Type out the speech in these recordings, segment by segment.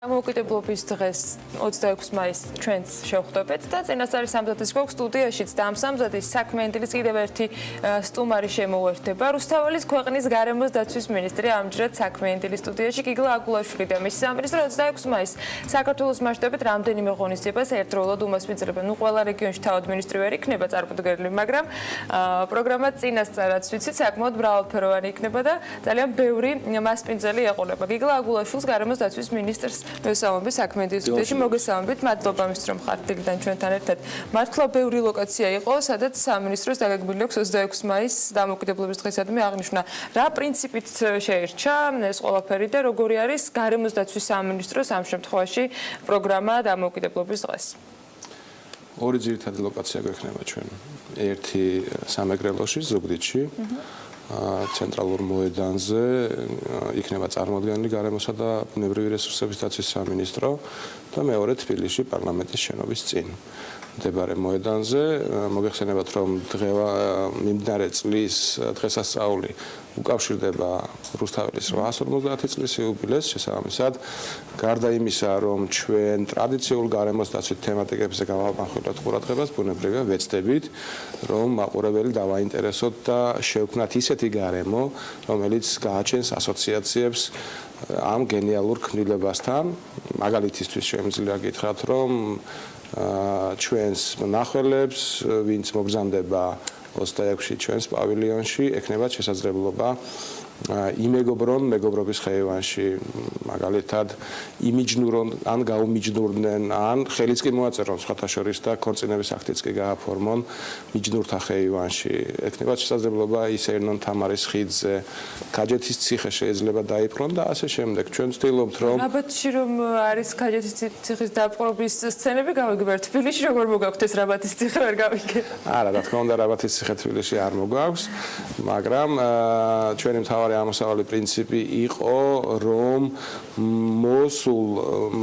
Დამოუკიდებლობის დღეს 26 მაისს ჩვენც შევხვდებით და წინასწარი სამზადის გვაქვს სტუდიაშიც და ამ სამზადის საქმიანი დილის კიდევ ერთი სტუმარი შემოუერთდება. რუსთაველის ქვეყნის გარემოს დაცვის მინისტრი ამჯერად საქმიანი დილის სტუდიაში დილა აგულაშვილი და მისი სამინისტრო 26 მაისს საქართველოს მასშტაბით რამდენიმე ღონისძიებას ერთდროულად უმასპინძლებენ. ყველა რეგიონში თავად მინისტრი ვერ იქნება წარმოდგენილი, მაგრამ პროგრამა წინასწარაც ვიცით საკმაოდ მრავალფეროვანი იქნება და ძალიან ბევრი მასპინძელი ეყოლება. დილა აგულაშვილს გარემოს დაცვის მინისტრს მოგესალმებით საქმიანი დილის სტუდიაში. მოგესალმებით, მადლობა იმისთვის, რომ ხართ დილიდან ჩვენთან ერთად. მართლა ბევრი ლოკაცია იყო, სადაც სამინისტროს დაგეგმილი აქვს 26 მაისს დამოუკიდებლობის დღისადმი აღნიშვნა. რა პრინციპით შეირჩა ეს ყველაფერი და როგორი არის გარემოს დაცვის სამინისტროს ამ შემთხვევაში პროგრამა დამოუკიდებლობის დღეს? ორი ძირითადი ლოკაცია გვექნება ჩვენ. ერთი სამეგრელოში, ზუგდიდში. ცენტრალურ მოედანზე იქნება წარმოდგენილი გარემოსა და ბუნებრივი რესურსების დაცვის სამინისტრო და მეორე თბილისში პარლამენტის შენობის წინ მდებარე მოედანზე. მოგეხსენებათ, რომ მიმდინარე წლის დღესასწაული უკავშირდება რუსთაველის 850 წლის იუბილეს შესაბამისად. გარდა იმისა, რომ ჩვენ ტრადიციულ გარემოს დაცვის თემატიკებზე გავამახვილებთ ყურადღებას, ბუნებრივია ვეცდებით, რომ მაყურებელი დავაინტერესოთ და შევქმნათ ისეთი გარემო, რომელიც გააჩენს ასოციაციებს ამ გენიალურ ქმნილებასთან. მაგალითისთვის შემიძლია გითხრათ, რომ ჩვენს მნახველებს, ვინც მოგზაურდება 26-ში ჩვენს პავილიონში, ექნებათ შესაძლებლობა იმეგობრონ მეგობრობის ხეივანში, მაგალითად იმიჯნურონ ან გაუმიჯნურდნენ, ან ხელიც კი მოაწერონ სხვათა შორის და ქორწინების აქტიც კი გააფორმონ მიჯნურთა ხეივანში. ექნებათ შესაძლებლობა ისერნონ თამარის ხიდზე, გაჯეთის ციხე შეიძლება დაიპყრონ და ასე შემდეგ. ჩვენ ვცდილობთ, რომ რაბათში რომ არის გაჯეთის ციხის დაპყრობის სცენები გავიგებთ. თბილისში როგორ მოგაქვთ ეს რაბათის ციხე ვერ გავიგე? არა, რა თქმა უნდა, რაბათის ციხე თბილისში არ მოგვაქვს, მაგრამ ჩვენი მთავარი ამოსავალი პრინციპი იყო, რომ მოსულ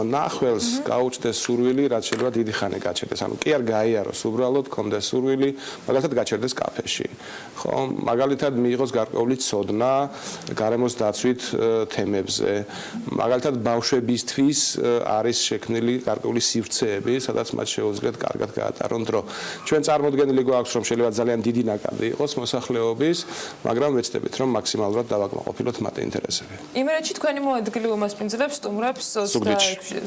მნახველს გაუჩნდეს სურვილი, რაც შეიძლება დიდი ხანი გაჩერდეს. ანუ კი არ გაიაროს უბრალოდ, კონდეს სურვილი, მაგალითად გაჩერდეს კაფეში. ხო, მაგალითად მიიღოს გარკვეული ცოდნა გარემოს დაცვით თემებზე. მაგალითად ბავშვებისთვის არის შექმნილი გარკვეული სივრცეები, სადაც მათ შეუძლიათ კარგად გაატარონ დრო. ჩვენ წარმოდგენილი გვაქვს, რომ შეიძლება ძალიან დიდი ნაკადი იყოს მოსახლეობის, მაგრამ ვეცდებით, რომ მაქსიმალურად დავაკმაყოფილოთ მათ ინტერესები. იმერეთში თქვენი მოადგილე უმასპინძლებს სტუმრებს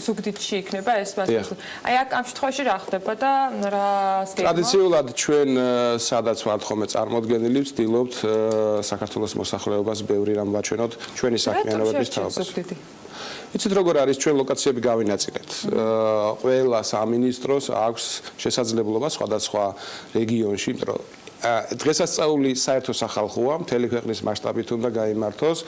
ზუგდიდში იქნება ეს მასპინძლები. აი ამ შემთხვევაში რა ხდება და რა სქემა? ტრადიციულად ჩვენ სადაც ვართ ხოლმე წარმოდგენილი, ვცდილობთ საქართველოს მოსახლეობას ბევრი რამ ვაჩვენოთ ჩვენი საქმიანობების თავზე. იცით როგორ არის, ჩვენ ლოკაციები გავინაწილეთ. ყველა სამინისტროს აქვს შესაძლებლობა სხვადასხვა რეგიონში, იმიტომ რომ დღესასწაული საერთო სახალხოა, მთელი ქვეყნის მასშტაბით უნდა გაიმართოს,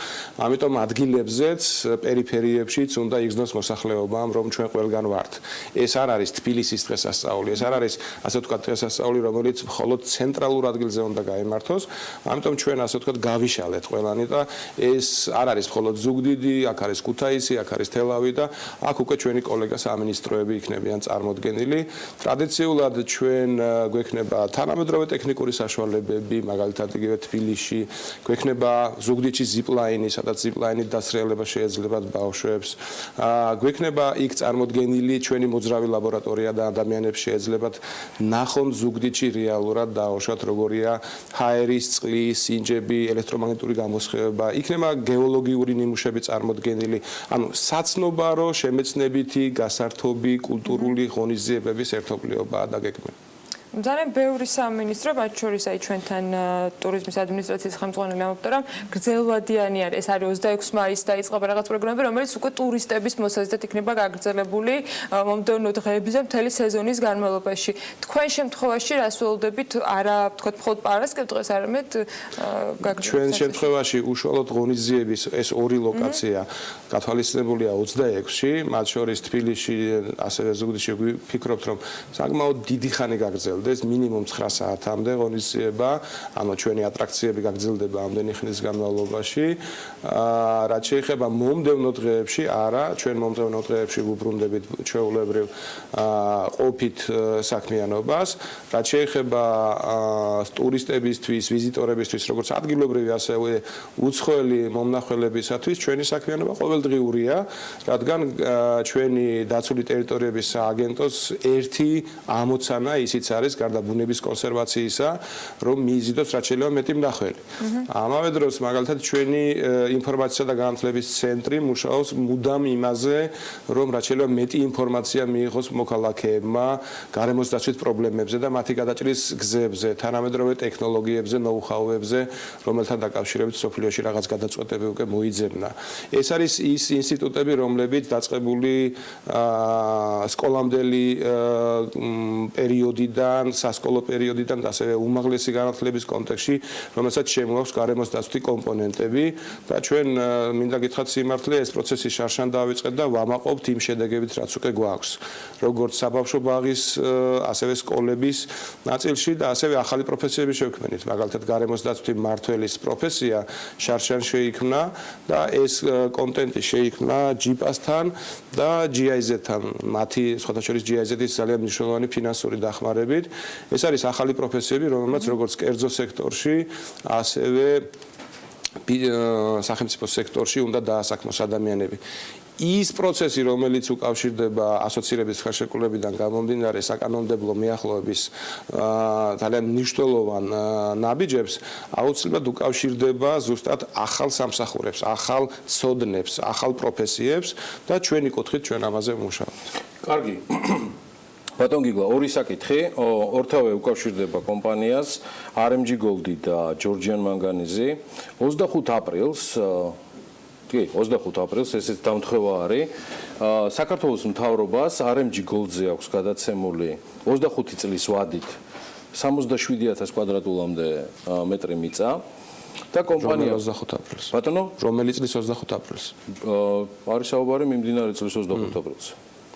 ამიტომ ადგილებზეც, პერიფერიებშიც უნდა იგრძნოს მოსახლეობამ, რომ ჩვენ ყველგან ვართ. ეს არ არის თბილისის დღესასწაული, ეს არ არის, ასე ვთქვათ, დღესასწაული, რომელიც მხოლოდ ცენტრალურ ადგილზე უნდა გაიმართოს, ამიტომ ჩვენ ასე ვთქვათ, გავიშალეთ ყველანი და ეს არ არის მხოლოდ ზუგდიდი, აქ არის ქუთაისი, აქ არის თელავი და აქ უკვე ჩვენი კოლეგა სამინისტროები იქნებიან წარმოდგენილი. ტრადიციულად ჩვენ გვექნება თანამედროვე ტექნიკური საშუალებები, მაგალითად იგივე თბილისში გვექნება ზუგდიდში ზიპლაინი, სადაც ზიპლაინით დასრიალება შეეძლებათ ბავშვებს. გვექნება იქ წარმოდგენილი ჩვენი მოძრავი ლაბორატორია და ადამიანებს შეეძლებათ ნახონ ზუგდიდში რეალურად დაუშვათ როგორია ჰაერის, წყლის, სინჯები, ელექტრომაგნიტური გამოსხივება. იქნება გეოლოგიური ნიმუშები წარმოდგენილი, ანუ საცნობარო, შემეცნებითი, გასართობი, კულტურული ღონისძიებების ერთობლიობაა დაგეგმილი. ძალიან ბევრი სამინისტრო, მათ შორის აი ჩვენთან ტურიზმის ადმინისტრაციის ხელმძღვანელი ამბობდა, რომ გრძელვადიანი არის. ეს არის 26 მაისს დაიწყება რაღაც პროგრამები, რომელიც უკვე ტურისტების მოსაზრდად იქნება გაგრძელებული მომდევნო დღეების და მთელი სეზონის განმავლობაში. თქვენ შემთხვევაში რას ველოდებით, არა ვთქვათ მხოლოდ პარასკევ დღეს, არამედ ჩვენ შემთხვევაში უშუალოდ ღონისძიების ეს ორი ლოკაცია გათვალისწინებულია 26-ში, მათ შორის თბილისში, ასევე ზუგდიდში ვფიქრობთ, რომ საკმაოდ დიდი ხანი გაგრძელდება. გაგრძელდეს მინიმუმ 9 საათამდე ღონისძიება, ანუ ჩვენი ატრაქციები გაგრძელდება ამდენი ხნის განმავლობაში. რაც შეეხება მომდევნო დღეებში, არა, ჩვენ მომდევნო დღეებში ვუბრუნდებით ჩვეულებრივ ყოფით საქმიანობას. რაც შეეხება ტურისტებისთვის, ვიზიტორებისთვის, როგორც ადგილობრივი, ასევე უცხოელი მომნახველებისათვის, ჩვენი საქმიანობა ყოველდღიურია, რადგან ჩვენი დაცული ტერიტორიების სააგენტოს ერთი ამოცანა ისიც არის გარდა ბუნების კონსერვაციისა, რომ მიიზიდოს რაც შეიძლება მეტი მნახველი. ამავე დროს მაგალითად ჩვენი ინფორმაციისა და განათლების ცენტრი მუშაობს მუდამ იმაზე, რომ რაც შეიძლება მეტი ინფორმაცია მიიღოს მოქალაქეებმა გარემოს დაცვის პრობლემებზე და მათი გადაჭრის გზებზე, თანამედროვე ტექნოლოგიებზე, ნოუ-ჰაუებზე, რომელთან დაკავშირებით სოფლიოში რაღაც გადაწყვეტები უკვე მოიძებნა. ეს არის ის ინსტიტუტები, რომლებიც დაწყებული სკოლამდელი პერიოდიდან, სასკოლო პერიოდიდან და ასევე უმაღლესი განათლების კონტექსტში, რომელსაც შემოაქვს გარემოს დაცვითი კომპონენტები და ჩვენ მინდა გითხრათ სიმართლე, ეს პროცესი შარშან დავიწყეთ და ვამაყობთ იმ შედეგებით, რაც უკვე გვაქვს. როგორც საბავშვო ბაღის, ასევე სკოლების ნაწილში და ასევე ახალი პროფესიების შევქმნით. მაგალითად, გარემოს დაცვითი მმართველის პროფესია შარშან შეიქმნა და ეს კონტენტი შეიქმნა ჯიპასთან და GIZ-თან. მათი სხვათა შორის GIZ-ის ძალიან მნიშვნელოვანი ფინანსური დახმარებით. ეს არის ახალი პროფესიები, რომელმაც როგორც კერძო სექტორში, ასევე სახელმწიფო სექტორში უნდა დაასაქმოს ადამიანები. ის პროცესი, რომელიც უკავშირდება ასოცირების ხელშეკრულებიდან გამომდინარე საკანონმდებლო მეახლოების ძალიან მნიშვნელოვან ნაბიჯებს, აუცილებლად უკავშირდება ზუსტად ახალ სამსახურებს, ახალ ცოდნებს, ახალ პროფესიებს და ჩვენი კუთხით ჩვენ ამაზე ვმუშაობთ. კარგი. ბატონ გიგლა, ორი საკითხი, ორთავე უკავშირდება კომპანიას RMG Gold და ჯორჯიან მანგანეზი 25 აპრილს კი, 25 აპრილს ესეც დამთხევა არის. საქართველოს მთავრობას RMG Gold-ზე აქვს გადაცემული 25 წლის ვადით 67,000 კვადრატულამდე მეტრი მიწა და კომპანია 25 აპრილს. ბატონო, რომელი წლის 25 აპრილს? არის საუბარი მიმდინარე წლის 25 აპრილს.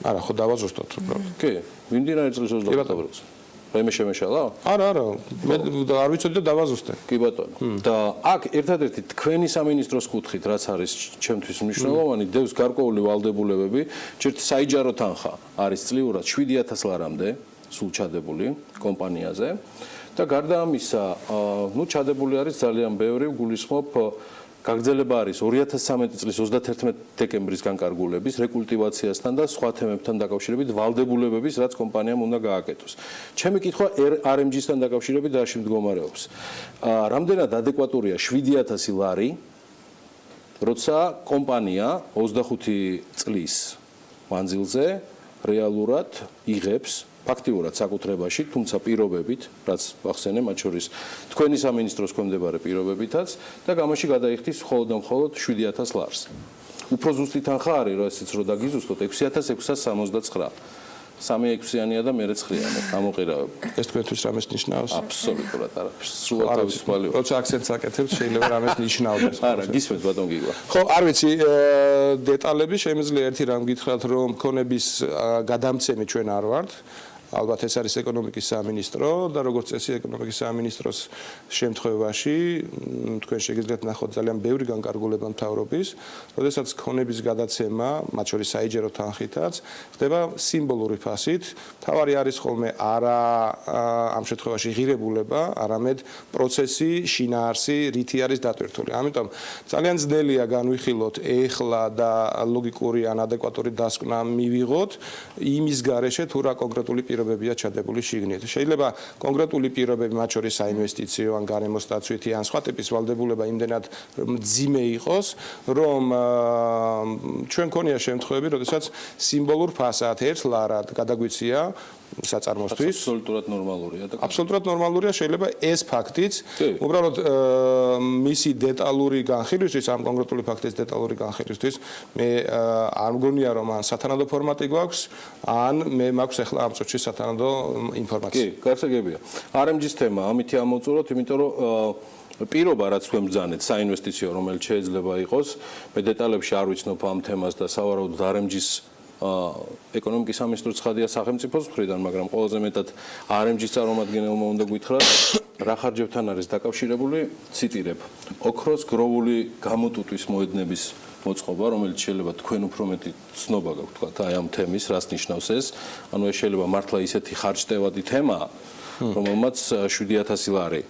არა, ხო დავაზუსტოთ უბრალოდ. კი, მიმდინარე წლის 25 აპრილს. რაიმე შემეშალა? არა, მე არ ვიცოდი და დავაზუსტე. კი ბატონო. და აქ ერთადერთი თქვენი სამინისტროს კუთხით, რაც არის ჩემთვის მნიშვნელოვანი, დევს გარკვეული ვალდებულებები, ჯერ საიჯარო თანხა არის წლიურად 7,000 ლარამდე სულ ჩადებული კომპანიაზე და გარდა ამისა, ჩადებული არის ძალიან ბევრი, გულისხმობ გაგრძელება არის 2013 წლის 31 დეკემბრის განკარგულების რეკულტივაციასთან და სხვა თემებთან დაკავშირებით ვალდებულებების, რაც კომპანიამ უნდა გააკეთოს. ჩემი კითხვა RMG-სთან დაკავშირებით რაში მდგომარეობს. რამდენად ადეკვატურია 7,000 ლარი, როცა კომპანია 25 წლის მანძილზე რეალურად იღებს ფაქტიურად საკუთრებაში, თუმცა პირობებით, რაც ვახსენე, მათ შორის თქვენი სამინისტროს ქვემდებარე პირობებითაც და გამოში გადაიხდის მხოლოდ და მხოლოდ 7,000 ლარს. უფრო ზუსტი თანხა არის, რომ ესეც რო დაგიზუსტოთ 6,679. 3-6-იანია და მე 9-იანი ამოყირავება. ეს თქვენთვის რამეს ნიშნავს? აბსოლუტურად არა. სრულად თავისუფალი ვარ. როცა აქცენტს აკეთებთ, შეიძლება რამეს ნიშნავდეს. არა, გისმენთ ბატონ გიგლა. ხო, არ ვიცი, დეტალები შემიძლია ერთი რამ გითხრათ, რომ მქონების გადამცემი ჩვენ არ ვართ. ალბათ ეს არის ეკონომიკის სამინისტრო და როგორც წესი ეკონომიკის სამინისტროს შემთხვევაში თქვენ შეგიძლიათ ნახოთ ძალიან ბევრი განკარგულება მთავრობის, როდესაც ქონების გადაცემა, მათ შორის საიჯერო თანხითაც, ხდება სიმბოლური ფასით. თავარი არის ხოლმე არა ამ შემთხვევაში ღირებულება, არამედ პროცესი, შინაარსი, რითი არის დატვირთული. ამიტომ ძალიან ძნელია განვიხილოთ ეხლა და ლოგიკური ან ადეკვატური დასკვნა მივიღოთ იმის გარეშე თუ რა კონკრეტული პირობებია ჩადებული შიგნით. შეიძლება კონკრეტული პირობები, მათ შორის საინვესტიციო ან გარემოს დაცვითი ან სხვა ტიპის ვალდებულება იმდენად მძიმე იყოს, რომ ჩვენ ქონია შემთხვევები, როდესაც სიმბოლურ ფასად 1 ლარად გადაგვიცია საწარმოსთვის. აბსოლუტურად ნორმალურია და აბსოლუტურად ნორმალურია, შეიძლება ეს ფაქტიც უბრალოდ მისი დეტალური განხილვისთვის, ამ კონკრეტული ფაქტის დეტალური განხილვისთვის მე არ მგონია რომ ან სათანადო ფორმატი გვაქვს, ან მე მაქვს ახლა ამ წუთში სათანადო ინფორმაცია. კი, გასაგებია. RMG-ს თემა ამითი ამოვწუროთ, იმიტომ რომ პირობა რაც თქვენ ბრძანეთ საინვესტიციო, რომელიც შეიძლება იყოს, მე დეტალებში არ ვიცნობ ამ თემას და სავარაუდოდ RMG-ს ეკონომიკის სამინისტრო ცხადია სახელმწიფოს მხრიდან, მაგრამ ყველაზე მეტად RMG-ის წარმომადგენელმა უნდა გითხრათ, რა ხარჯებთან არის დაკავშირებული, ციტირებ, ოქროს გროვული გამოტუტვის მოედნების მოწყობა, რომელიც შეიძლება თქვენ უფრო მეტი ცნობა გაქვთ, თქვათ, აი ამ თემის, რას ნიშნავს ეს? ანუ ეს შეიძლება მართლა ისეთი ხარჯტევადი თემაა, რომელმაც 7,000 ლარი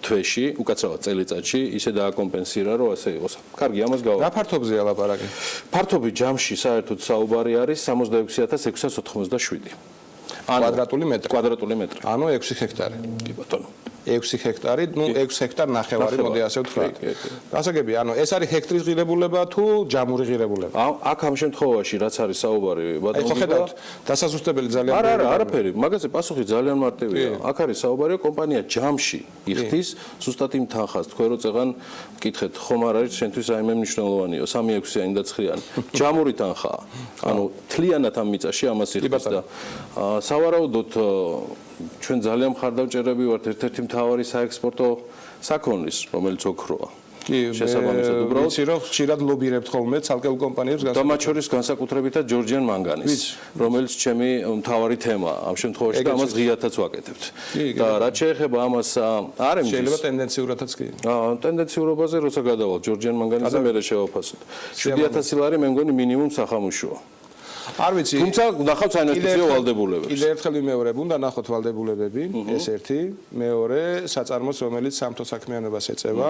თვეში, უკაცრავად წელიწადში ისე დააკომპენსირა, რომ ასე იყოს. კარგი, ამას გავა. რა ფართობზეა ლაპარაკი? ფართობი ჯამში საერთოდ საუბარი არის 66,687. კვადრატული მეტრი. კვადრატული მეტრი. ანუ 6 ჰექტარი. კი ბატონო. 6 ჰექტარი, ნუ 6 ჰექტარ ნახევარი, მოდი ასე ვთქვათ. გასაგებია, ანუ ეს არის ჰექტრის ღირებულება თუ ჯამური ღირებულება? აქ ამ შემთხვევაში რაც არის საუბარი, ბატონო. ხო ხედავთ, დასაზუსტებელი ძალიან არა, არაფერი, მაგაზე პასუხი ძალიან მარტივია. აქ არის საუბარი, კომპანია ჯამში იხდის ზუსტად იმ თანხას, თქვენ რო წეღან მკითხეთ, ხომ არ არის შენთვის რაიმე მნიშვნელოვანიო, 3-6-იანი და 9-იანი. ჯამური თანხაა. ანუ თლიანად ამ მიწაში ამას იხდის და სავარაუდოდ ჩვენ ძალიან მხარდამჭერები ვართ ერთ-ერთი მთავარი საექსპორტო საქონლის, რომელიც ოქროა. კი, შესაბამისად უბრალოდ ვიცი რომ ხშირად ლობირებთ ხოლმე ცალკეულ კომპანიებს და მათ შორის განსაკუთრებითად ჯორჯიან მანგანეზს, რომელიც ჩემი მთავარი თემაა. ამ შემთხვევაში და ამას ღიათაც ვაკეთებთ. და რაც შეეხება ამას RMG-ს შეიძლება ტენდენციურადაც კი. ტენდენციურობაზე როცა გადავალ ჯორჯიან მანგანეზზე მე შევაფასოთ. 7,000 ლარი მე მგონი მინიმუმ სახამუშოა. არ ვიცი. თუმცა ნახავთ საინვესტიციო ვალდებულებებს. კიდე ერთხელ ვიმეორებ, უნდა ნახოთ ვალდებულებები, ეს ერთი, მეორე, საწარმოს, რომელიც სამთო საქმიანობას ეწევა,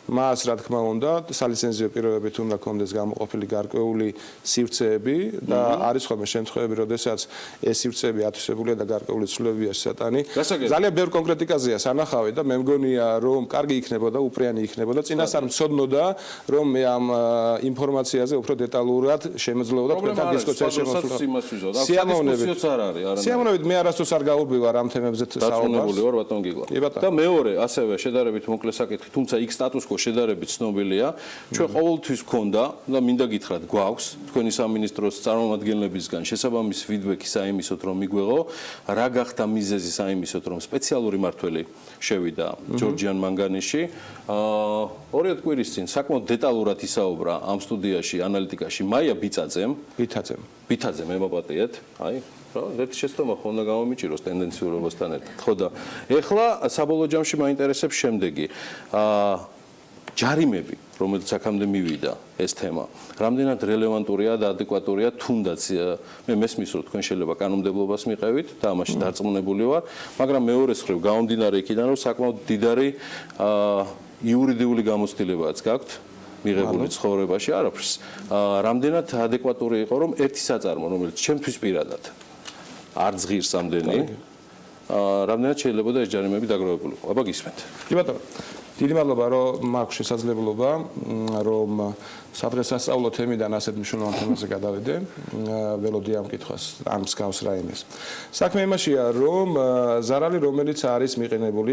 მას რა თქმა უნდა, სალიცენზიო პირობებით უნდა კონდეს გამოყოფილი გარკვეული სივრცეები და არის ხოლმე შემთხვევები, როდესაც ეს სივრცეები ათვისებულია და გარკვეული ცვლილებია შესატანი. ძალიან ბევრ კონკრეტიკაზეა სანახავი და მე მგონია, რომ კარგი იქნებოდა, უპრიანი იქნებოდა, წინასწარ მცოდნოდა, რომ მე ამ ინფორმაციაზე უფრო დეტალურად შემეძლეოდა თქვენთან დისკუსია სიამოვნებით მე არასდროს არ გაურბივარ ამ თემებზე საუბარს ვარ ბატონ გიგლა და მეორე ასევე შედარებით მოკლე საკითხი თუმცა იქ სტატუს-კვო შედარებით ცნობილია ჩვენ ყოველთვის გქონდა და მინდა გითხრათ გვაქვს თქვენი სამინისტროს წარმომადგენლებისგან შესაბამისი ფიდბექი საიმისოთ რომ მიგვეღო რა გახდა მიზეზი საიმისოთ რომ სპეციალური მართველი შევიდა ჯორჯიან მანგანეზში 2 კვირის წინ საკმაოდ დეტალურად ისაუბრა ამ სტუდიაში ანალიტიკაში მაია ბითაძემ მემაპატიეთ აი რა ერთ შეცდომა ხო უნდა გამომიჭიროს ტენდენციურობასთან ერთად ხო და ეხლა საბოლოო ჯამში მაინტერესებს შემდეგი ჯარიმები რომელიც აქამდე მივიდა ეს თემა რამდენად რელევანტურია და ადეკვატურია თუნდაც მე მესმის რომ თქვენ შეიძლება კანონმდებლობას მიყევით და ამაში დარწმუნებული ვარ მაგრამ მეორე მხრივ გამომდინარე იქიდან რომ საკმაოდ დიდარი იურიდიული გამოცდილებაც გაქვთ მიღებული ცხოვრებაში არაფერს. რამდენად ადეკვატური იყო რომ ერთი საწარმო რომელიც ჩემთვის პირადად არ ზღირს ამდენი რამდენად შეიძლება და ეს ჯარიმები დაგროვებულიყო. აბა გისმენთ. კი ბატონო. დიდი მადლობა რომ მაქვს შესაძლებლობა რომ სადღესასწაულო თემიდან ასეთ მნიშვნელოვან თემაზე გადავიდე. ველოდი ამ კითხვას ამ მსგავს რაიმეს. საქმე იმაშია რომ ზარალი რომელიც არის მიყენებული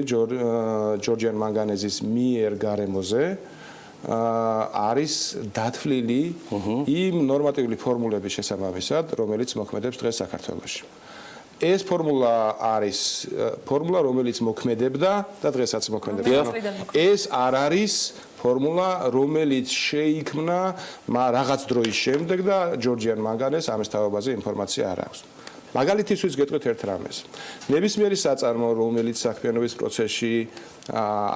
ჯორჯიან მანგანეზის მიერ გარემოზე არის დათვლილი იმ ნორმატიული ფორმულების შესაბამისად, რომელიც მოქმედებს დღეს საქართველოში. ეს ფორმულა არის ფორმულა, რომელიც მოქმედებდა და დღესაც მოქმედებს. ეს არ არის ფორმულა, რომელიც შეიქმნა რაღაც დროის შემდეგ და ჯორჯიან მანგანეზს ამის თავაზე ინფორმაცია არ აქვს. მაგალითისთვის გეტყვით ერთ რამეს. ნებისმიერი საწარმო, რომელიც საქმიანობის პროცესში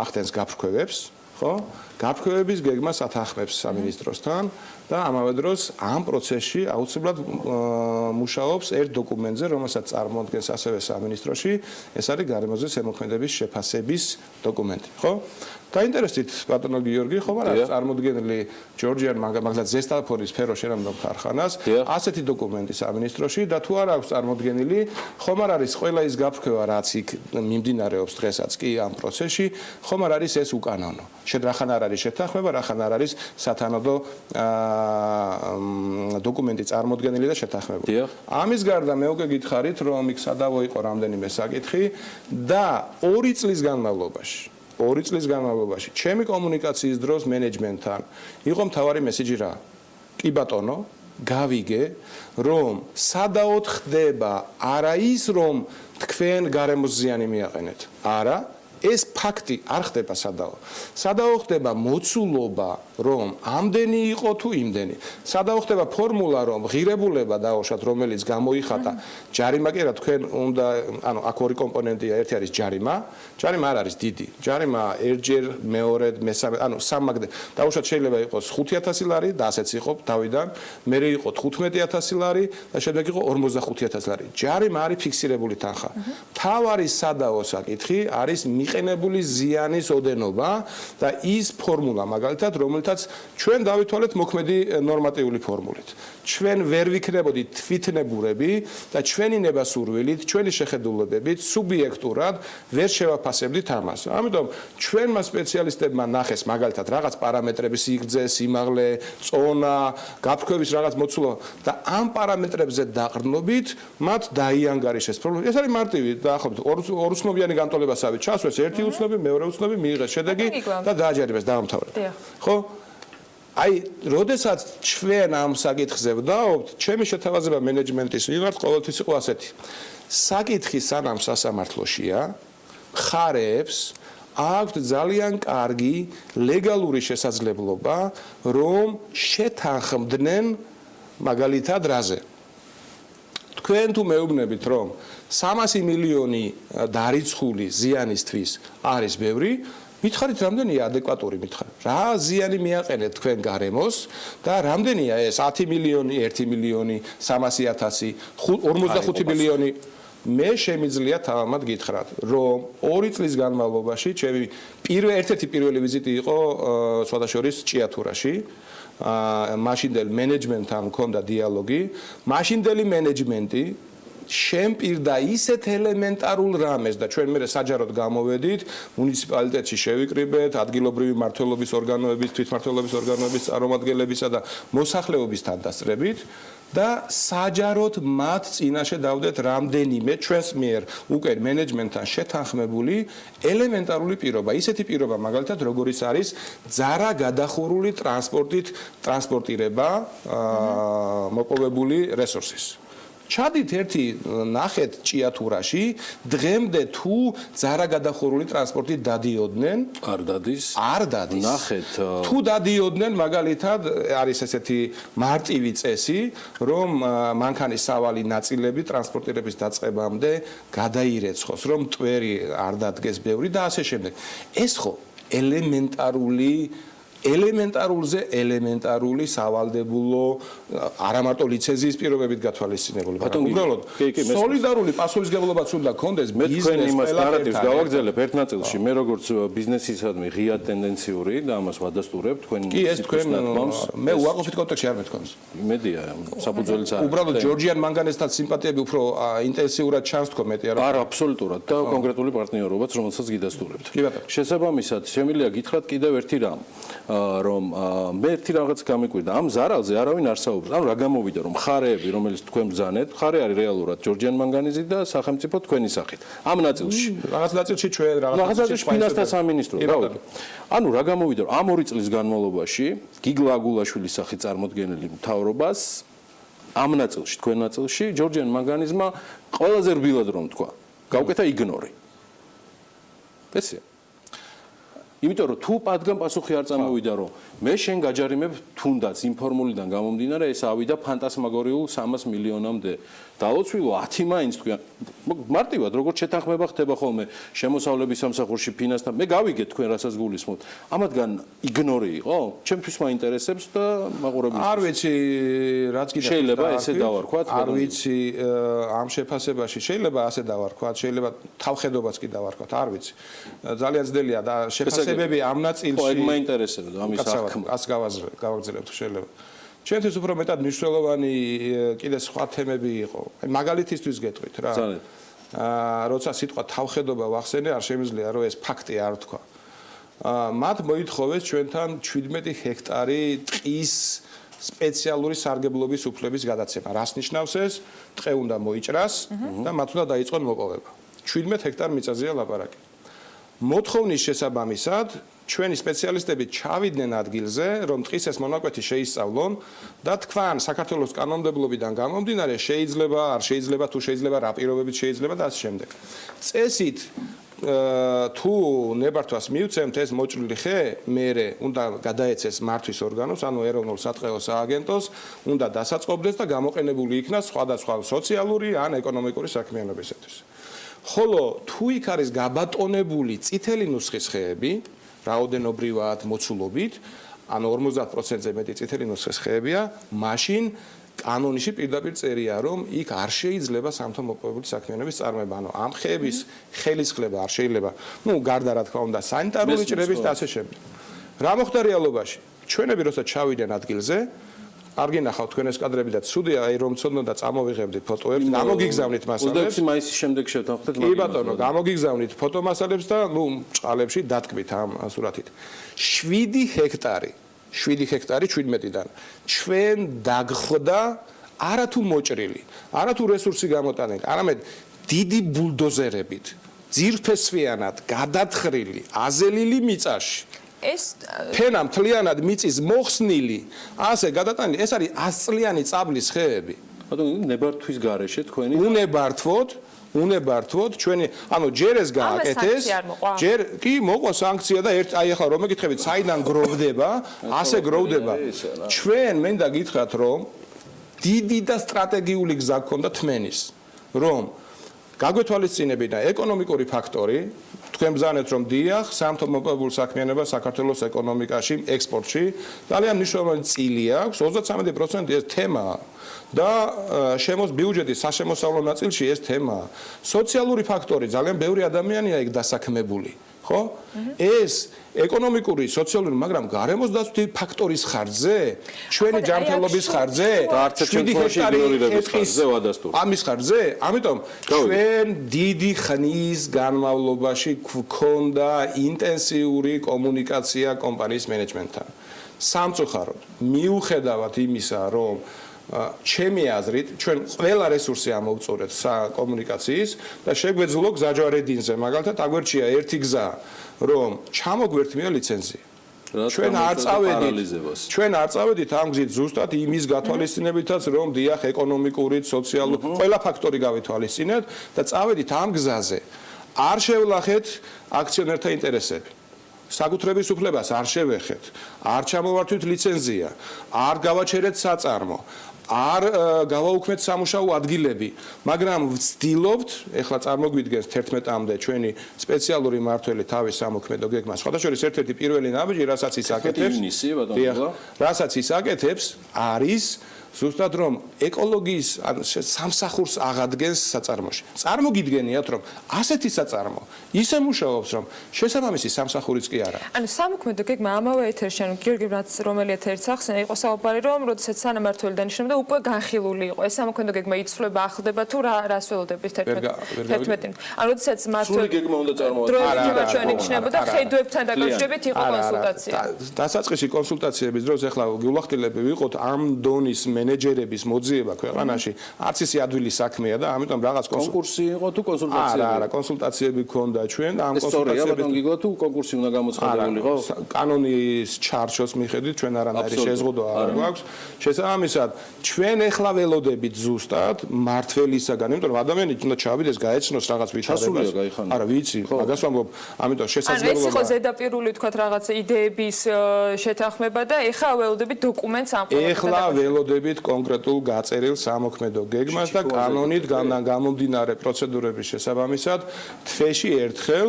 ახდენს გაფრქვევებს, ხო? გაფრქვევების გეგმას ათანხმებს სამინისტროსთან და ამავე დროს ამ პროცესში აუცილებლად მუშაობს ერთ დოკუმენტზე, რომელსაც წარმოადგენს ასევე სამინისტროში, ეს არის გარემოზე ზემოქმედების შეფასების დოკუმენტი, ხო? დაინტერესდით ბატონო გიორგი, ხომ არა წარმოდგენილი ჯორჯიან მაგალითად ზესტაფონის სფერო შენამდე ქარხანას, ასეთი დოკუმენტი სამინისტროში და თუ არ აქვს წარმოდგენილი, ხომ არ არის ყველა ის გაფრქვევა, რაც იქ მიმდინარეობს დღესაც კი ამ პროცესში, ხომ არ არის ეს უკანონო. რახან არ არის შეთანხმება, რახან არ არის სათანადო დოკუმენტი წარმოდგენილი და შეთანხმებული. ამის გარდა მე უკვე გითხარით, რომ იქ სადავო იყო რამდენიმე საკითხი და 2 წლის განმავლობაში ჩემი კომუნიკაციის დროს მენეჯმენტთან იყო მთავარი მესიჯი რა? კი ბატონო, გავიგე, რომ სადაოდ ხდება არა ის, რომ თქვენ გარემოს ზიანი მიაყენეთ. არა ეს ფაქტი არ ხდება სადაო. სადაო ხდება მოცულობა რომ ამდენი იყო თუ იმდენი. სადაო ხდება ფორმულა, რომ ღირებულება დაუშვათ, რომელიც გამოიხატა ჯარიმა კი რა თქვენ უნდა, ანუ აქ ორი კომპონენტია, ერთი არის ჯარიმა. ჯარიმა არ არის დიდი. ჯარიმა ერთჯერ, მეორედ, მესამე, ანუ სამაგდე. დაუშვათ შეიძლება იყოს 5000 ლარი და ასეც იყო დავიდან, მერე იყო 15000 ლარი და შემდეგ იყო 45000 ლარი. ჯარიმა არის ფიქსირებული თანხა. თავარი სადაო საკითხი არის მიყენებული ზიანის ოდენობა და ის ფორმულა მაგალითად, რომელთაც ჩვენ დავითვალეთ მოქმედი ნორმატიული ფორმულით. ჩვენ ვერ ვიქნებოდით თვითნებურები და ჩვენი ნებასურვილით, ჩვენი შეხედულებებით სუბიექტურად ვერ შევაფასებდით ამას. ამიტომ ჩვენმა სპეციალისტებმა ნახეს მაგალითად რაღაც პარამეტრების სიგრძე, სიმაღლე, წონა, გაფრქვევის რაღაც მოცულობა და ამ პარამეტრებზე დაყრდნობით მათ დაიანგარიშეს პრობლემა. ეს არის მარტივი დაახლოებით ორუცნობიანი განტოლებასავით ჩასვეს ერთი უცნობი, მეორე უცნობი მიიღეს შედეგი და დააჯერებეს დაამთავრა. ხო? აი, როდესაც ჩვენ ამ საკითხზე ვდაობთ, ჩემი შეთავაზება მენეჯმენტის მიმართ ყოველთვის იყო ასეთი. საკითხი სანამ სასამართლოშია, მხარეებს აქვთ ძალიან კარგი ლეგალური შესაძლებლობა, რომ შეთანხმდნენ მაგალითად რაზე. თქვენ თუ მეუბნებით, რომ 300 მილიონი დარიცხული ზიანისთვის არის ბევრი, მითხარით რამდენია ადეკვატური მითხარით. რა ზიანი მიაყენეთ თქვენ გარემოს და რამდენია ეს 10 მილიონი, 1 მილიონი, 300.000, 45 მილიონი. მე შემიძლია თავად გითხრათ, რომ 2 წლის განმავლობაში ჩემი ერთ-ერთი პირველი ვიზიტი იყო სხვადასხვა ჭიათურაში. მაშინდელ მენეჯმენტთან მქონდა დიალოგი. მაშინდელი მენეჯმენტი შემპირდა ისეთ ელემენტარულ რამეს და ჩვენ მე საჯაროდ გამოვედით მუნიციპალიტეტში შევიკრიბეთ ადგილობრივი მმართველობის ორგანოების, თვითმმართველობის ორგანოების წარმომადგენლებისა და მოსახლეობის თანდასწრებით და საჯაროდ მათ წინაშე დავდეთ რამდენიმე ჩვენს მიერ უკვე მენეჯმენტთან შეთანხმებული ელემენტარული პირობა. ისეთი პირობა მაგალითად როგორიც არის ძარა გადახურული ტრანსპორტით ტრანსპორტირება მოპოვებული რესურსის. ჩადით ერთი ნახეთ ჭიათურაში, დღემდე თუ ძარა გადახურული ტრანსპორტით დადიოდნენ, არ დადის. ნახეთ, თუ დადიოდნენ, მაგალითად, არის ესეთი მარტივი წესი, რომ მანქანის სავალი ნაწილები ტრანსპორტირების დაწყებამდე გადაირეცხოს, რომ მტვერი არ დადგეს ბევრი და ასე შემდეგ. ეს ხო ელემენტარულზე ელემენტარული სავალდებულო არა მარტო ლიცენზიის პირობებით გათვალისწინებული, მაგრამ უბრალოდ სოლიდარული პასუხისმგებლობაც უნდა გქონდეს მე თქვენ იმას ნარატივს გავაგრძელებ ერთ ნაწილში, მე როგორც ბიზნესისადმი ღია ტენდენციური და ამას ვადასტურებ თქვენ კი ეს თქვენ მე უარყოფით კონტექსტში არ მეთქვამს. იმედია საფუძველიც არის. უბრალოდ ჯორჯიან მანგანესთან სიმპათიები უფრო ინტენსიურად ჩანს თქო მეტი არა. არა, აბსოლუტურად და კონკრეტული პარტნიორობაც რომელსაც გიდასტურებთ. შესაბამისად, შემიძლია გითხრათ კიდევ ერთი რამ. რომ მე ერთი რაღაც გამიკვირდა ამ ზარალზე არავინ არ საუბრობს. ანუ რა გამოვიდა რომ მხარეები რომელიც თქვენ ბრძანეთ, მხარე არის რეალურად ჯორჯიან მანგანეზი და სახელმწიფო თქვენი სახით. ამ ნაწილში რაღაც ნაწილში ჩვენ რაღაც ნაწილში ფინანსთა სამინისტრო გავიგე. ანუ რა გამოვიდა რომ ამ 2 წლის განმავლობაში გიგლა აგულაშვილის სახით წარმოდგენილი მთავრობას ამ ნაწილში თქვენ ნაწილში ჯორჯიან მანგანეზმა ყველაზე რბილად რომ თქვა, გავკეთა იგნორი. ესეა. იმიტომ რომ თუ პადგამ პასუხი არ წამოვიდა რომ მე შენ გაჯარიმებ თუნდაც იმ ფორმულიდან გამომდინარე ეს ავიდა ფანტასმაგორიულ 300 მილიონამდე დაალოცვილო 10 მაინც თქვენ მარტივად როგორც შეთანხმება ხდება ხოლმე შემოსავლების სამსახურში ფინანსთან მე გავიგე თქვენ რასაც გულისხმობთ ამათგან იგნორი იყო ჩემთვის მაინტერესებს და მაყურებლის არ ვიცი რაც კიდე შეიძლება ესე დავარქვათ არ ვიცი ამ შეფასებაში შეიძლება ასე დავარქვათ შეიძლება თავხედობაც კი დავარქვათ არ ვიცი ძალიან ძნელია და შეფასებები ამ ნაწილში ხო ეგ მაინტერესებდა ამის ას გავაგზავნებთ შეიძლება ჩვენთვის უფრო მეტად მნიშვნელოვანი კიდე სხვა თემები იყო აი მაგალითისთვის გეტყვით რა როცა სიტყვა თავხედობა ვახსენე არ შემიძლია რომ ეს ფაქტი არ თქვა მათ მოითხოვეს ჩვენთან 17 ჰექტარი ტყის სპეციალური სარგებლობის უფლების გადაცემა რას ნიშნავს ეს ტყე უნდა მოიჭრას და მათ უნდა დაიწყონ მოპოვება 17 ჰექტარ მიწაზეა ლაპარაკი მოთხოვნის შესაბამისად ჩვენი სპეციალისტები ჩავიდნენ ადგილზე, რომ ტყის ეს მონაკვეთი შეისწავლონ და თქვან საქართველოს კანონმდებლობიდან გამომდინარე შეიძლება, არ შეიძლება, თუ შეიძლება, რა პირობებით შეიძლება და ასე შემდეგ. წესით თუ ნებართვას მივცემთ ეს მოჭრილი ხე, მერე უნდა გადაეცეს მართვის ორგანოს, ანუ ეროვნულ სატყეო სააგენტოს, უნდა დასაწყობდეს და გამოყენებული იქნას სხვადასხვა სოციალური ან ეკონომიკური საქმიანობისათვის. ხოლო თუ იქ არის გაბატონებული წითელი ნუსხის ხეები, რაოდენობრივად, მოცულობით, ანუ 50%-ზე მეტი წითელი ნუსხის ხეებია, მაშინ კანონში პირდაპირ წერია, რომ იქ არ შეიძლება სამთო-მოპოვებული საქმიანობის წარმოება, ანუ ამ ხეების ხელისხლება არ შეიძლება, გარდა რა თქმა უნდა სანიტარული ჭრების და ასე შემდეგ. რა მოხდა რეალობაში? ჩვენები როცა ჩავიდნენ ადგილზე, არ გინახავთ თქვენ ეს კადრები და ცუდია, რომ ცოდნო და წამოვიღებდით ფოტოებს, გამოგიგზავნით მასალებს. 26 მაისის შემდეგ შევთანხმდეთ. კი ბატონო, გამოგიგზავნით ფოტომასალებს და ჭყალებში დათქვით ამ სურათით. 7 ჰექტარი 17-დან ჩვენ დაგხვდა არათუ მოჭრილი, არათუ რესურსი გამოტანილი, არამედ დიდი ბულდოზერებით, ძირფესვიანად გადათხრილი, აზელილი მიწაში. ეს ფენა მთლიანად მიწის მოხსნილი, ასე გადატანილი, ეს არის 100 წლიანი წაბლის ხეები. ბატონო, ნებართვის გარეშე თქვენი უნებართვოთ ჩვენი, ანუ ჯერ ეს გააკეთეს, ჯერ კი მოყვა სანქცია და აი ახლა რომ მეკითხებით, საიდან გროვდება, ასე გროვდება. ჩვენ მინდა გითხრათ, რომ დიდი და სტრატეგიული გზა გქონდა თმენის, რომ გაგვეთვალისწინებინა ეკონომიკური ფაქტორი, თქვენ ბრძანეთ რომ დიახ, სამთო-მოპოვებულ საქმიანობას საქართველოს ეკონომიკაში, ექსპორტში ძალიან მნიშვნელოვანი წილი აქვს, 33% ეს თემაა. და ბიუჯეტის საშემოსავლო ნაწილში ეს თემაა. სოციალური ფაქტორი, ძალიან ბევრი ადამიანია იქ დასაქმებული, ხო? ეს ეკონომიკური, სოციალური, მაგრამ გარემოს დაცვის ფაქტორის ხარჯზე, ჩვენი ჯანმრთელობის ხარჯზე, 7 ჰექტარის ხარჯზე ვადასტურებ. ამის ხარჯზე, ამიტომ ჩვენ დიდი ხნის განმავლობაში გვქონდა ინტენსიური კომუნიკაცია კომპანიის მენეჯმენტთან. სამწუხაროდ, მიუხედავად იმისა, რომ ჩემი აზრით, ჩვენ ყველა რესურსი ამოვწურეთ საკომუნიკაციის და შეგვეძლო გზაჯვარედინზე, მაგალითად, აგვერჩია ერთი გზა, რომ ჩამოგვერთმია ლიცენზია. ჩვენ არ წავედით ამ გზით ზუსტად იმის გათვალისწინებითაც, რომ დიახ, ეკონომიკური, სოციალური, ყველა ფაქტორი გავითვალისწინეთ და წავედით ამ გზაზე. არ შევლახეთ აქციონერთა ინტერესები. საკუთრების უფლებას არ შევეხეთ, არ ჩამოვართვით ლიცენზია, არ გავაჩერეთ საწარმო, არ გავაუქმეთ სამუშაო ადგილები, მაგრამ ვცდილობთ, ეხლა წარმოგვიდგენს 11-მდე ჩვენი სპეციალური მმართველი თავის სამოქმედო გეგმას. სხვადასხვა ერთ-ერთი პირველი ნაბიჯი, რასაც ის აკეთებს, არის ზუსტად რომ ეკოლოგიის სამსახურს აღადგენს საწარმოში. წარმოგიდგენიათ რომ ასეთი საწარმო ისე მუშაობს რომ შესაბამისი სამსახურიც კი არა. ანუ სამოქმედო გეგმა ამავე ეთერში, ანუ გიორგი რომელი ეთერიც ახსენა, იყო საუბარი რომ როდესაც სანამმართველი დანიშნულდა უკვე განხილული იყო. ეს სამოქმედო გეგმა იცვლება, ახლდება თუ რას ველოდებით 11. ანუ როდესაც მმართველი გეგმა უნდა წარმოადგინოს. დროებით ჩვენიშნებოდა ხედვებთან დაკავშირებით იყო კონსულტაცია. დასაწყისი კონსულტაციების დროს ეხლა გულახდილები ვიყოთ ამ დონის მენეჯერების მოძიება ქვეყანაში არც ისე ადვილი საქმეა და ამიტომ რაღაც კონკურსი იყო თუ კონსულტაციები? არა, კონსულტაციები ქონდა ჩვენ და ამ კონსულტაციები გიგო თუ კონკურსი უნდა გამოცხადებულიყო? კანონის ჩარჩოს მიხედვით ჩვენ არანაირი შეზღუდვა არ გვაქვს. შესაბამისად, ჩვენ ეხლა ველოდებით ზუსტად მართველისაგან, იმიტომ რომ ადამიანი უნდა ჩავიდეს, გაეცნოს რაღაც ვითარებას. არა, ვიცი, მაგას ვამბობ, ამიტომ შესაძლებლობა. ეს იყო ზედაპირული თქვათ რაღაც იდეების შეთანხმება და ეხლა ველოდებით დოკუმენტს ამ ყველაფერთან. ეხლა ველოდებით კონკრეტულ გაწერილ სამოქმედო გეგმას და კანონით გამომდინარე პროცედურების შესაბამისად თვეში ერთხელ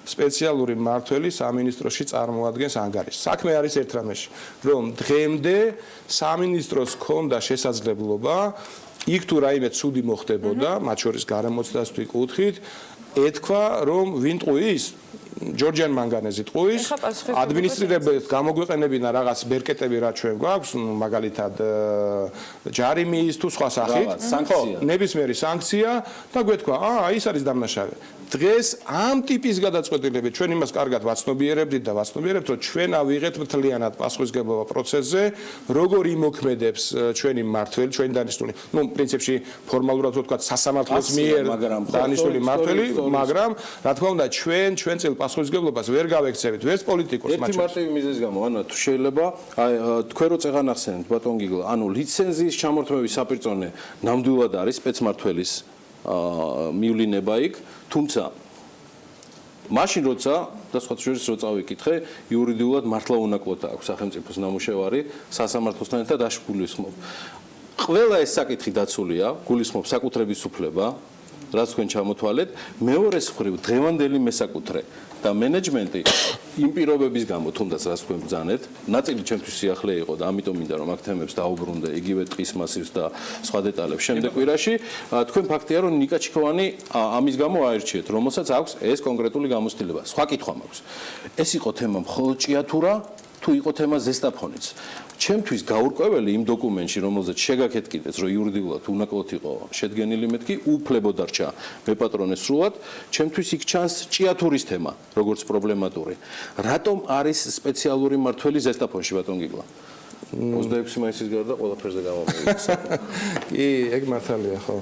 სპეციალური მმართველი სამინისტროში წარმოადგენს ანგარიშს. საქმე არის ერთ რამეში, რომ დღემდე სამინისტროს ჰქონდა შესაძლებლობა იქ თუ რაიმე ცუდი მოხდებოდა, მათ შორის გარემოს დაცვის კუთხით, ეთქვა, რომ ვინ ტყუის ჯორჯიან მანგანეზი ტყუის ადმინისტრირებელს გამოგვეყენებინა რაღაც ბერკეტები რა ჩვენ გვაქვს, მაგალითად ჯარიმის თუ სხვა სახით, ნებისმიერი სანქცია და გვეთქვა, ის არის დამნაშავე. დღეს ამ ტიპის გადაწყვეტილებით ჩვენ იმას კარგად ვაცნობიერებდით და ვაცნობიერებთ, რომ ჩვენ ავიღეთ მთლიანად პასუხისმგებლობა პროცესზე, როგორ იმოქმედებს ჩვენი მმართველი, ჩვენი დანიშნული, პრინციპში ფორმალურად ვთქვათ, სასამართლოს მიერ დანიშნული მმართველი, მაგრამ რა თქმა უნდა, ჩვენ წილ პასუხისმგებლობას ვერ გავექცევით, ვერც პოლიტიკოს მაჩვენებს. ერთი მარტივი მიზეზი გამო, ანუ თუ შეიძლება, თქვენ რო წეღან ახსენეთ, ბატონ გიგლა, ანუ ლიცენზიის ჩამორთმევის საპირწონე ნამდვილად არის სპეცმმართველის მიuliნება იქ, თუმცა მაშინ როცა და სხვა შორის რო წავიკითხე, იურიდიულად მართლა უნაკლოდ აქვს სახელმწიფოს ნამუშევარი სასამართლოსთან ერთად გულისხმობ. ყველა ეს საკითხი დაცულია, გულისხმობ საკუთრების უფლება, რაც თქვენ ჩამოთვალეთ, მეორეს მხრივ დღევანდელი მესაკუთრე და მენეჯმენტი იმ პირობების გამო, თუნდაც რაც თქვენ ბრძანეთ, ნაწილი ჩემთვის სიახლე იყო და ამიტომ მინდა რომ აქ თემებს დაუბრუნდე, იგივე ტყის მასივს და სხვა დეტალებს შემდეგ კვირაში, თქვენ ფაქტია რომ ნიკა ჩიქოვანი ამის გამო აერჩიეთ, რომელსაც აქვს ეს კონკრეტული გამოცდილება. სხვა კითხვა მაქვს. ეს იყო თემა მხოლოდ ჭიათურა, თუ იყო თემა ზესტაფონიც. ჩემთვის გაურკვეველი იმ დოკუმენტში, რომელზეც შეგაქეთ კიდეც, რომ იურიდიულად უნაკლოდ იყო შედგენილი მეთქი, უფლებო დარჩა მეპატრონეს სრულად, ჩემთვის იქ ჩანს ჭიათურის თემა, როგორც პრობლემატური. რატომ არის სპეციალური მმართველი ზესტაფონში, ბატონ გიგლა? 26 მაისის გარდა ყველაფერზე გამომივიდა. კი, ეგ მართალია, ხო.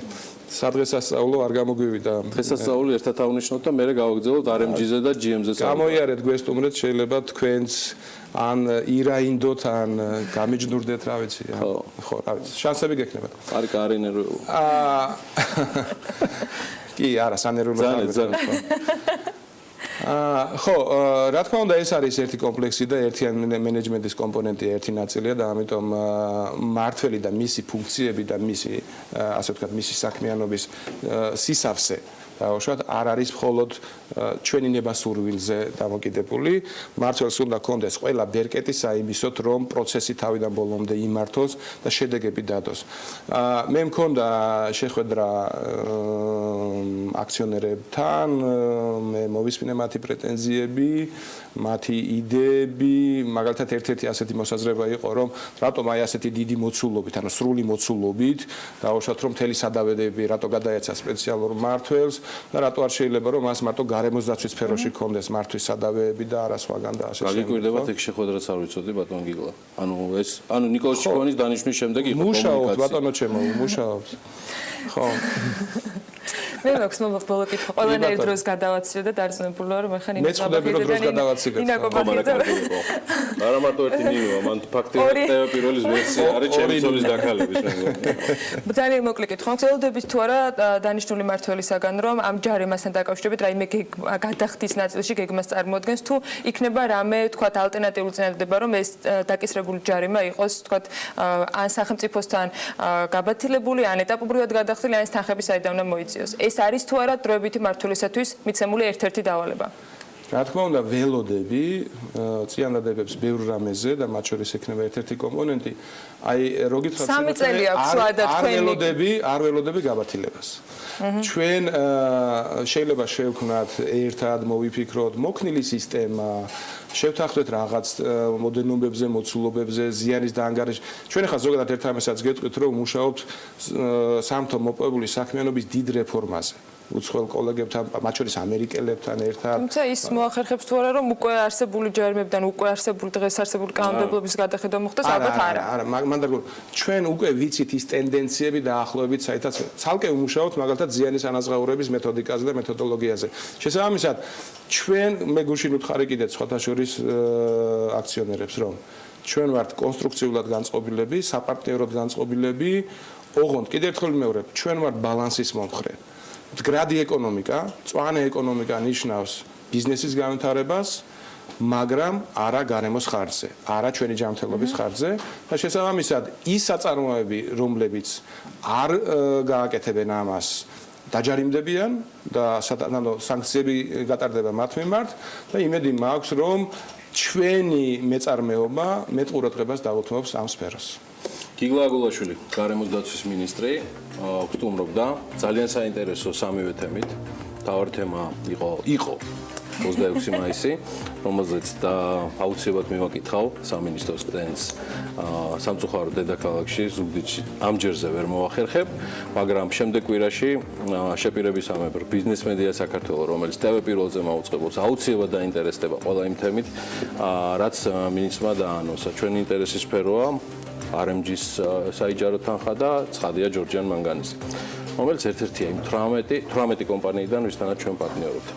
სადღესასწაულო არ გამოგვივიდა. დღესასწაული ერთად ავნიშნოთ და მერე გავაგზავნოთ RMG-ზე და GM-ზე. გამოიარეთ გვესტუმრეთ, შეიძლება თქვენც ან ირაინდოთ, ან გამიჯნურდეთ, რა ვიცი. ხო, რა ვიცი. შანსები გექნებათ. არის არენერვიულ. კი, არა, სანერვიულო. ხო, რა თქმა უნდა, ეს არის ერთი კომპლექსი და ერთი მენეჯმენტის კომპონენტი, ერთი ნაწილია და ამიტომ მმართველი და მისი ფუნქციები და მისი, ასე ვთქვათ, მისი საქმიანობის სისავსე დაუშვათ არ არის მხოლოდ ჩვენი ნებასურვილზე დამოკიდებული. მმართველს უნდა კონდეს ყველა ბერკეტი საიმისოდ, რომ პროცესი თავიდან ბოლომდე იმართოს და შედეგები დადოს. მე მქონდა შეხვედრა აქციონერებთან, მე მოვისმინე მათი პრეტენზიები, მათი იდეები, მაგალითად ერთ-ერთი ასეთი მოსაზრება იყო, რომ რატომ აი ასეთი დიდი მოცულობით, ანუ სრული მოცულობით, დაუშვათ რომ მთელი სადავეები რატო გადაეცა სპეციალურ მმართველს და რატო არ შეიძლება რომ მას მარტო გარემოს დაცვის სფეროში კონდეს მართვის სადავეები და არა სხვაგან და ასე შემდეგ. გაგიკვირდებათ ეგ შეხვედრაც არ ვიცოდი ბატონ გიგლა. ანუ ნიკოლოზ ჩიქოვანის დანიშვნის შემდეგ იყო კომუნიკაცია. მუშაობთ ბატონო ჩემო, მუშაობთ. ხო. მე მაქვს ბოლო კითხვა. ყველანაირ დროს გადავაცილე და დარწმუნებული ვარ რომ ახლა მე წოდები რომ დროს გადავაცილებ. არა მარტო ერთი მინიმუმ, მან ფაქტიურად პირველი ვერსია არის ჩემი ცოლის დაკალების მე. ძალიან მოკლე კითხვა. მოგწელდებით თუ არა დანიშნული მმართველისაგან რომ ამ ჯარიმასთან დაკავშირებით რაიმე გადახდის ნაწილში გეგმას წარმოადგენს თუ იქნება რამე თქვათ ალტერნატიული წინადადება რომ ეს დაკისრებული ჯარიმა იყოს თქვათ ან სახელმწიფოსთან გაბათილებული ან ეტაპობრივად გადახდილი ან თანხების საიდან უნდა მოიწიოს. ეს არის თუ არა დროებითი მმართველისათვის მიცემული ერთ-ერთი დავალება. რა თქმა უნდა, ველოდები წინადადებებს ბევრ რამეზე და მათ შორის ექნება ერთ-ერთი კომპონენტი. აი, რო გითხრათ, სამი წელი აქვს ვადა თქვენი. არ ველოდები გაბათილებას. ჩვენ შეიძლება შევქმნათ ერთად, მოვიფიქროთ მოქნილი სისტემა, შევთანხმდეთ რაღაც მოდერნობებზე, მოცულობებზე, ზიანის დაანგარიშ. ჩვენ ახლა ზოგადად ერთ ამასაც გეტყვით, რომ მუშაობთ სამთო მოპოვებული საქმიანობის დიდ რეფორმაზე. უცხოელ კოლეგებთან, მათ შორის ამერიკელებთან ერთად. თუმცა ის მოახერხებს თუ არა, რომ უკვე არსებული ჯარიმებიდან, უკვე არსებული დღეს არსებული კანონმდებლობის გადახედვა მოხდეს, ალბათ არა. არა, მანდაგურ ჩვენ უკვე ვიცით ის ტენდენციები და ახლობებით, საერთოდ ცალკე ვმუშაობთ მაგალითად ზიანის ანაზღაურების მეთოდიკაზე და მეთოდოლოგიაზე. შესაბამისად, ჩვენ მე გუშინ ვთხარი კიდეც სხვათა შორის აქციონერებს, რომ ჩვენ ვართ კონსტრუქციულად განწყობილები, საპარტნიოროდ განწყობილები, ოღონდ კიდევ ერთხელ ვიმეორებ, ჩვენ ვართ ბალანსის მომხრე. მდგრადი ეკონომიკა, მწვანე ეკონომიკა ნიშნავს ბიზნესის განვითარებას, მაგრამ არა გარემოს ხარჯზე, არა ჩვენი ჯანმრთელობის ხარჯზე და შესაბამისად ის საწარმოები, რომლებიც არ გააკეთებენ ამას, დაჯარიმდებიან და სანქციები გატარდება მათ მიმართ და იმედი მაქვს, რომ ჩვენი მეწარმეობა მეტ ყურადღებას დაუთმობს ამ სფეროს. გიგლა აგულაშვილი, გარემოს დაცვის მინისტრი, ვსტუმრობდა ძალიან საინტერესო სამივე თემით. თავი თემა იყო 26 მაისი, რომელზეც და აუცილებლად მივაკითხავ სამინისტროს სტენდს სამწუხარო დედაქალაქში, ზუგდიდში. ამჯერზე ვერ მოვახერხებ, მაგრამ შემდეგ კვირაში შეპირებისამებრ ბიზნეს მედია საქართველოს, რომელიც TV პირველზე მაუწყებობს, აუცილებლად დაინტერესდება ყველა იმ თემით, რაც მინისტრმა დაანონსა. ჩვენი ინტერესის სფეროა RMG-ის საიჯარო თანხა და ცხადია ჯორჯიან მანგანეზი, რომელიც ერთ-ერთია იმ 18 კომპანიიდან, ვისთანაც ჩვენ პარტნიორობთ.